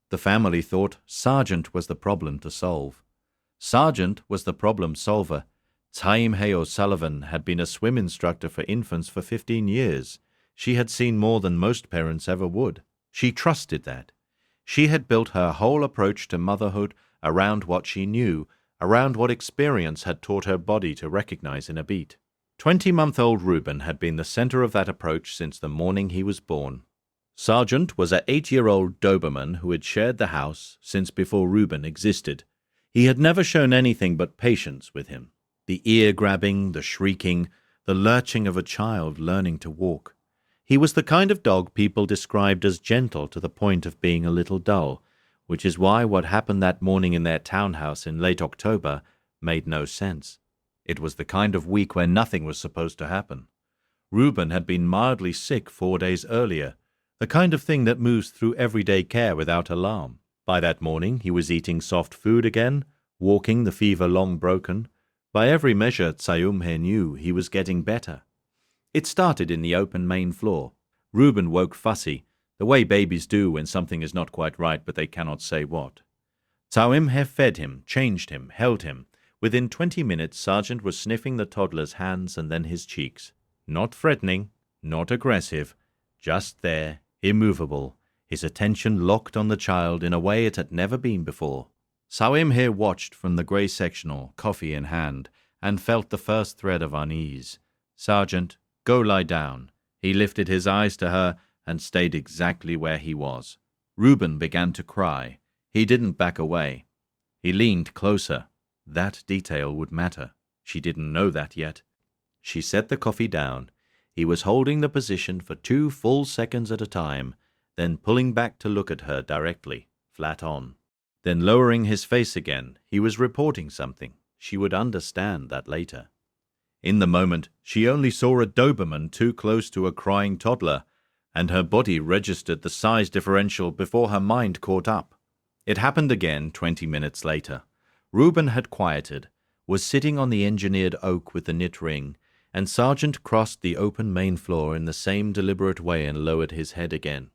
The family thought Sergeant was the problem to solve. Sergeant was the problem solver. Caoimhe O'Sullivan had been a swim instructor for infants for 15 years. She had seen more than most parents ever would. She trusted that. She had built her whole approach to motherhood around what she knew, around what experience had taught her body to recognize in a beat. 20-month-old Reuben had been the center of that approach since the morning he was born. Sergeant was an 8-year-old Doberman who had shared the house since before Reuben existed. He had never shown anything but patience with him. The ear-grabbing, the shrieking, the lurching of a child learning to walk. He was the kind of dog people described as gentle to the point of being a little dull, which is why what happened that morning in their townhouse in late October made no sense. It was the kind of week where nothing was supposed to happen. Reuben had been mildly sick 4 days earlier, the kind of thing that moves through everyday care without alarm. By that morning he was eating soft food again, walking, the fever long broken. By every measure Caoimhe knew he was getting better. It started in the open main floor. Reuben woke fussy, the way babies do when something is not quite right but they cannot say what. Caoimhe fed him, changed him, held him. Within 20 minutes Sergeant was sniffing the toddler's hands and then his cheeks. Not threatening, not aggressive, just there, immovable, his attention locked on the child in a way it had never been before. Caoimhe watched from the grey sectional, coffee in hand, and felt the first thread of unease. Sergeant, go lie down. He lifted his eyes to her and stayed exactly where he was. Reuben began to cry. He didn't back away. He leaned closer. That detail would matter. She didn't know that yet. She set the coffee down. He was holding the position for 2 full seconds at a time, then pulling back to look at her directly, flat on. Then lowering his face again, he was reporting something. She would understand that later. In the moment, she only saw a Doberman too close to a crying toddler, and her body registered the size differential before her mind caught up. It happened again 20 minutes later. Reuben had quieted, was sitting on the engineered oak with the knit ring, and Sergeant crossed the open main floor in the same deliberate way and lowered his head again.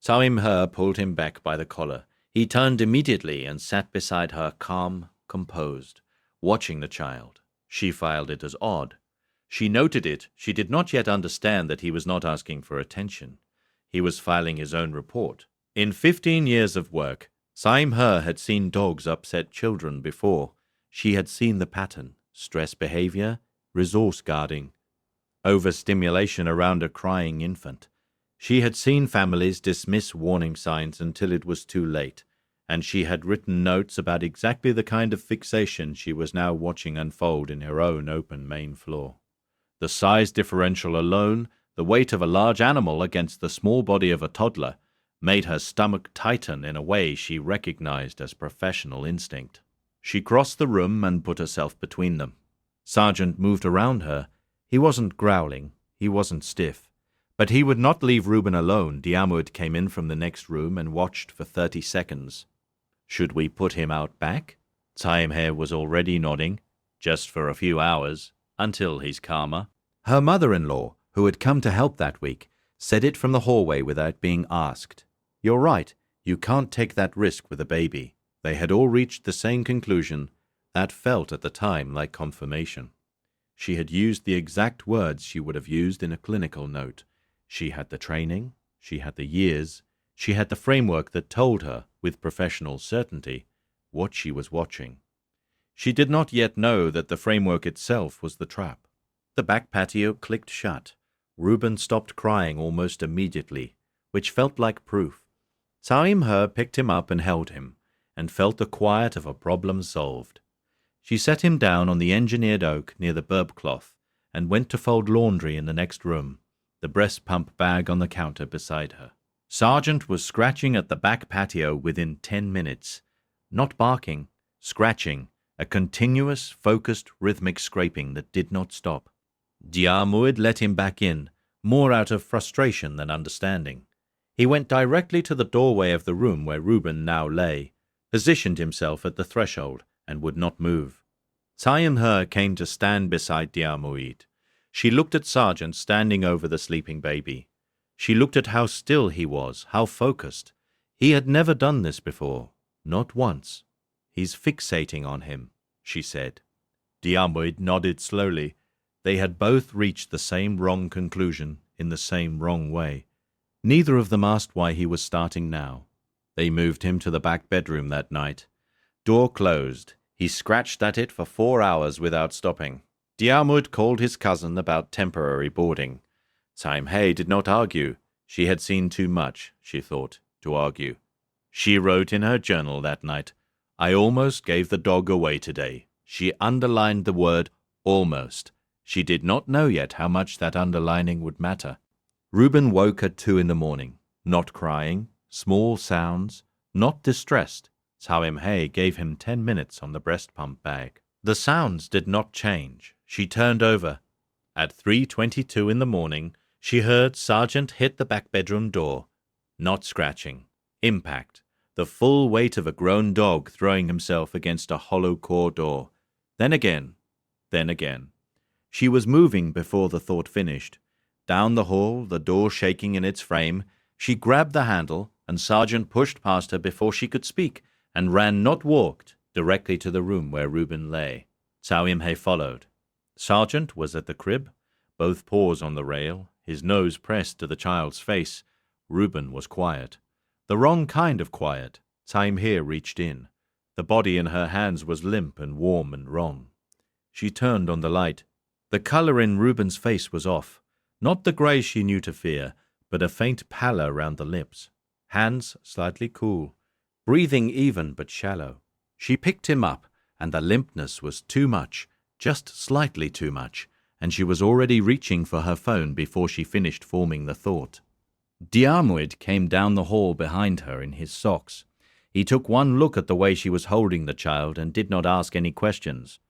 Caoimhe pulled him back by the collar. He turned immediately and sat beside her, calm, composed, watching the child. She filed it as odd. She noted it. She did not yet understand that he was not asking for attention. He was filing his own report. In 15 years of work, Caoimhe had seen dogs upset children before. She had seen the pattern: stress behavior, resource guarding, overstimulation around a crying infant. She had seen families dismiss warning signs until it was too late, and she had written notes about exactly the kind of fixation she was now watching unfold in her own open main floor. The size differential alone, the weight of a large animal against the small body of a toddler, made her stomach tighten in a way she recognized as professional instinct. She crossed the room and put herself between them. Sergeant moved around her. He wasn't growling. He wasn't stiff. But he would not leave Reuben alone. Diarmuid came in from the next room and watched for 30 seconds. Should we put him out back? Caoimhe was already nodding. Just for a few hours, until he's calmer. Her mother-in-law, who had come to help that week, said it from the hallway without being asked. You're right. You can't take that risk with a baby. They had all reached the same conclusion. That felt at the time like confirmation. She had used the exact words she would have used in a clinical note. She had the training, she had the years, she had the framework that told her, with professional certainty, what she was watching. She did not yet know that the framework itself was the trap. The back patio clicked shut. Reuben stopped crying almost immediately, which felt like proof. Caoimhe picked him up and held him, and felt the quiet of a problem solved. She set him down on the engineered oak near the burp cloth, and went to fold laundry in the next room, the breast pump bag on the counter beside her. Sergeant was scratching at the back patio within 10 minutes. Not barking, scratching, a continuous, focused, rhythmic scraping that did not stop. Diarmuid let him back in, more out of frustration than understanding. He went directly to the doorway of the room where Reuben now lay, positioned himself at the threshold, and would not move. Caoimhe came to stand beside Diarmuid. She looked at Sergeant standing over the sleeping baby. She looked at how still he was, how focused. He had never done this before, not once. He's fixating on him, she said. Diarmuid nodded slowly. They had both reached the same wrong conclusion in the same wrong way. Neither of them asked why he was starting now. They moved him to the back bedroom that night. Door closed. He scratched at it for 4 hours without stopping. Diarmuid called his cousin about temporary boarding. Caoimhe did not argue. She had seen too much, she thought, to argue. She wrote in her journal that night, "I almost gave the dog away today." She underlined the word almost. She did not know yet how much that underlining would matter. Reuben woke at 2 in the morning, not crying, small sounds, not distressed. Caoimhe gave him 10 minutes on the breast pump bag. The sounds did not change. She turned over. At 3:22 in the morning, she heard Sergeant hit the back bedroom door. Not scratching. Impact. The full weight of a grown dog throwing himself against a hollow core door. Then again. Then again. She was moving before the thought finished. Down the hall, the door shaking in its frame, she grabbed the handle, and Sergeant pushed past her before she could speak, and ran, not walked, directly to the room where Reuben lay. Caoimhe followed. Sergeant was at the crib, both paws on the rail, his nose pressed to the child's face. Reuben was quiet. The wrong kind of quiet. Caoimhe reached in. The body in her hands was limp and warm and wrong. She turned on the light. The colour in Reuben's face was off. Not the grey she knew to fear, but a faint pallor round the lips. Hands slightly cool. Breathing even but shallow. She picked him up, and the limpness was too much, just slightly too much, and she was already reaching for her phone before she finished forming the thought. Diarmuid came down the hall behind her in his socks. He took one look at the way she was holding the child and did not ask any questions.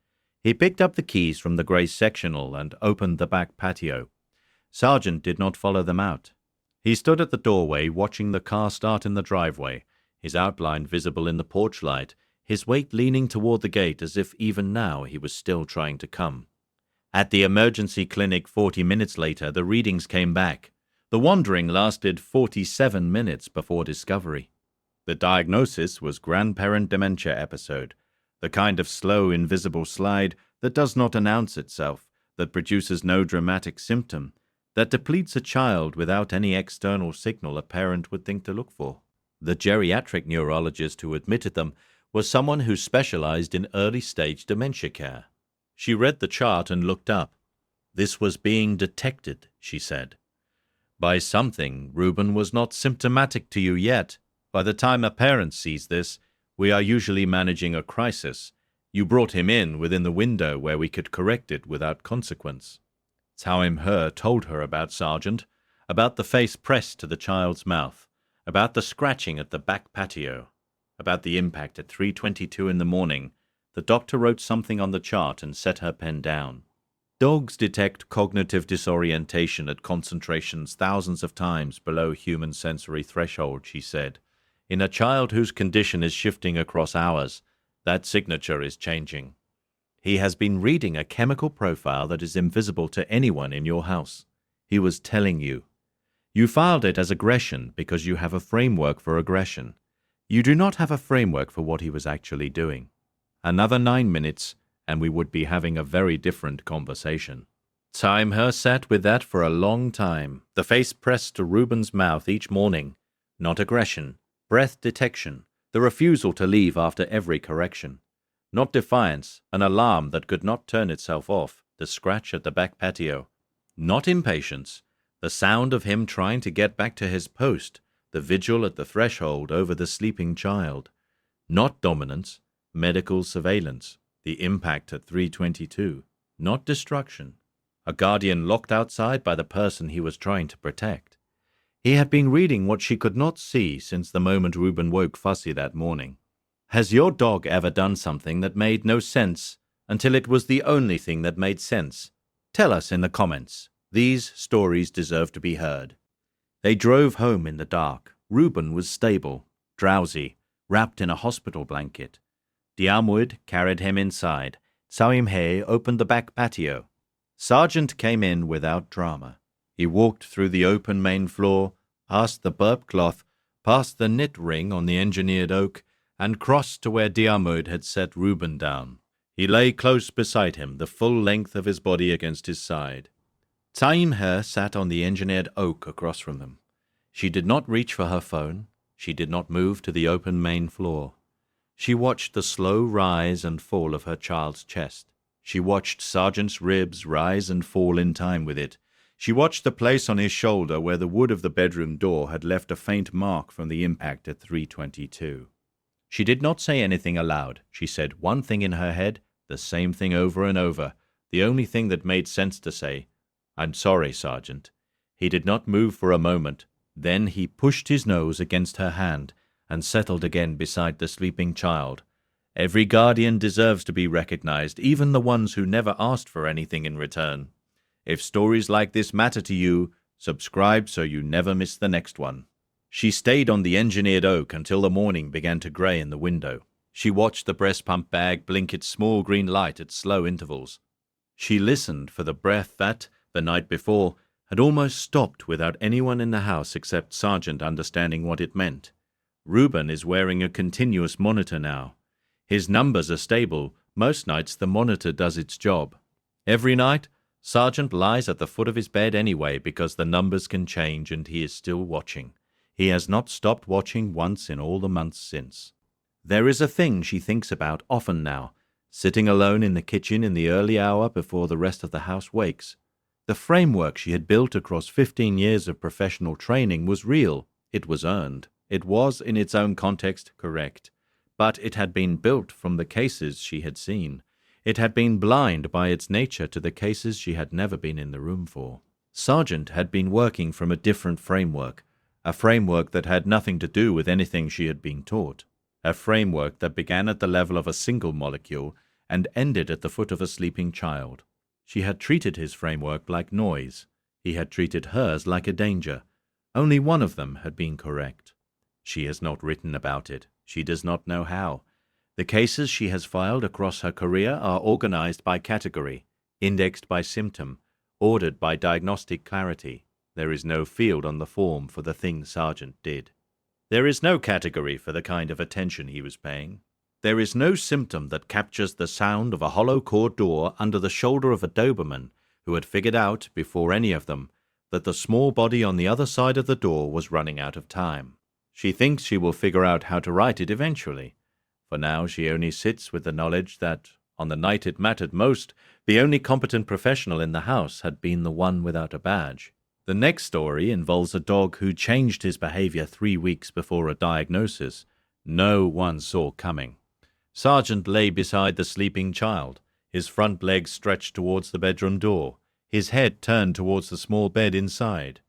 He picked up the keys from the grey sectional and opened the back patio. Sergeant did not follow them out. He stood at the doorway watching the car start in the driveway, his outline visible in the porch light, his weight leaning toward the gate as if even now he was still trying to come. At the emergency clinic 40 minutes later, the readings came back. The wandering lasted 47 minutes before discovery. The diagnosis was grandparent dementia episode, the kind of slow, invisible slide that does not announce itself, that produces no dramatic symptom, that depletes a child without any external signal a parent would think to look for. The geriatric neurologist who admitted them was someone who specialized in early-stage dementia care. She read the chart and looked up. This was being detected, she said. By something, Reuben was not symptomatic to you yet. By the time a parent sees this, we are usually managing a crisis. You brought him in within the window where we could correct it without consequence. Caoimhe told her about Sergeant, about the face pressed to the child's mouth, about the scratching at the back patio, about the impact at 3:22 in the morning. The doctor wrote something on the chart and set her pen down. Dogs detect cognitive disorientation at concentrations thousands of times below human sensory threshold, she said. In a child whose condition is shifting across hours, that signature is changing. He has been reading a chemical profile that is invisible to anyone in your house. He was telling you. You filed it as aggression because you have a framework for aggression. You do not have a framework for what he was actually doing. Another 9 minutes, and we would be having a very different conversation. Caoimhe sat with that for a long time, the face pressed to Reuben's mouth each morning. Not aggression, breath detection, the refusal to leave after every correction. Not defiance, an alarm that could not turn itself off, the scratch at the back patio. Not impatience, the sound of him trying to get back to his post, the vigil at the threshold over the sleeping child. Not dominance, medical surveillance, the impact at 3:22. Not destruction, a guardian locked outside by the person he was trying to protect. He had been reading what she could not see since the moment Reuben woke fussy that morning. Has your dog ever done something that made no sense until it was the only thing that made sense? Tell us in the comments. These stories deserve to be heard. They drove home in the dark. Reuben was stable, drowsy, wrapped in a hospital blanket. Diarmuid carried him inside. Caoimhe opened the back patio. Sergeant came in without drama. He walked through the open main floor, asked the burp cloth, past the knit ring on the engineered oak, and crossed to where Diarmuid had set Reuben down. He lay close beside him, the full length of his body against his side. Caoimhe sat on the engineered oak across from them. She did not reach for her phone. She did not move to the open main floor. She watched the slow rise and fall of her child's chest. She watched Sergeant's ribs rise and fall in time with it. She watched the place on his shoulder where the wood of the bedroom door had left a faint mark from the impact at 3:22. She did not say anything aloud. She said one thing in her head, the same thing over and over, the only thing that made sense to say, "I'm sorry, Sergeant." He did not move for a moment. Then he pushed his nose against her hand and settled again beside the sleeping child. Every guardian deserves to be recognized, even the ones who never asked for anything in return. If stories like this matter to you, subscribe so you never miss the next one. She stayed on the engineered oak until the morning began to grey in the window. She watched the breast pump bag blink its small green light at slow intervals. She listened for the breath that, the night before, had almost stopped without anyone in the house except Sergeant understanding what it meant. Reuben is wearing a continuous monitor now. His numbers are stable. Most nights the monitor does its job. Every night, Sergeant lies at the foot of his bed anyway because the numbers can change and he is still watching. He has not stopped watching once in all the months since. There is a thing she thinks about often now, sitting alone in the kitchen in the early hour before the rest of the house wakes. The framework she had built across 15 years of professional training was real. It was earned. It was, in its own context, correct. But it had been built from the cases she had seen. It had been blind by its nature to the cases she had never been in the room for. Sergeant had been working from a different framework, a framework that had nothing to do with anything she had been taught, a framework that began at the level of a single molecule and ended at the foot of a sleeping child. She had treated his framework like noise. He had treated hers like a danger. Only one of them had been correct. She has not written about it. She does not know how. The cases she has filed across her career are organized by category, indexed by symptom, ordered by diagnostic clarity. There is no field on the form for the thing Sergeant did. There is no category for the kind of attention he was paying. There is no symptom that captures the sound of a hollow core door under the shoulder of a Doberman who had figured out, before any of them, that the small body on the other side of the door was running out of time. She thinks she will figure out how to write it eventually. For now she only sits with the knowledge that, on the night it mattered most, the only competent professional in the house had been the one without a badge. The next story involves a dog who changed his behavior 3 weeks before a diagnosis. No one saw coming. Sergeant lay beside the sleeping child, his front legs stretched towards the bedroom door, his head turned towards the small bed inside.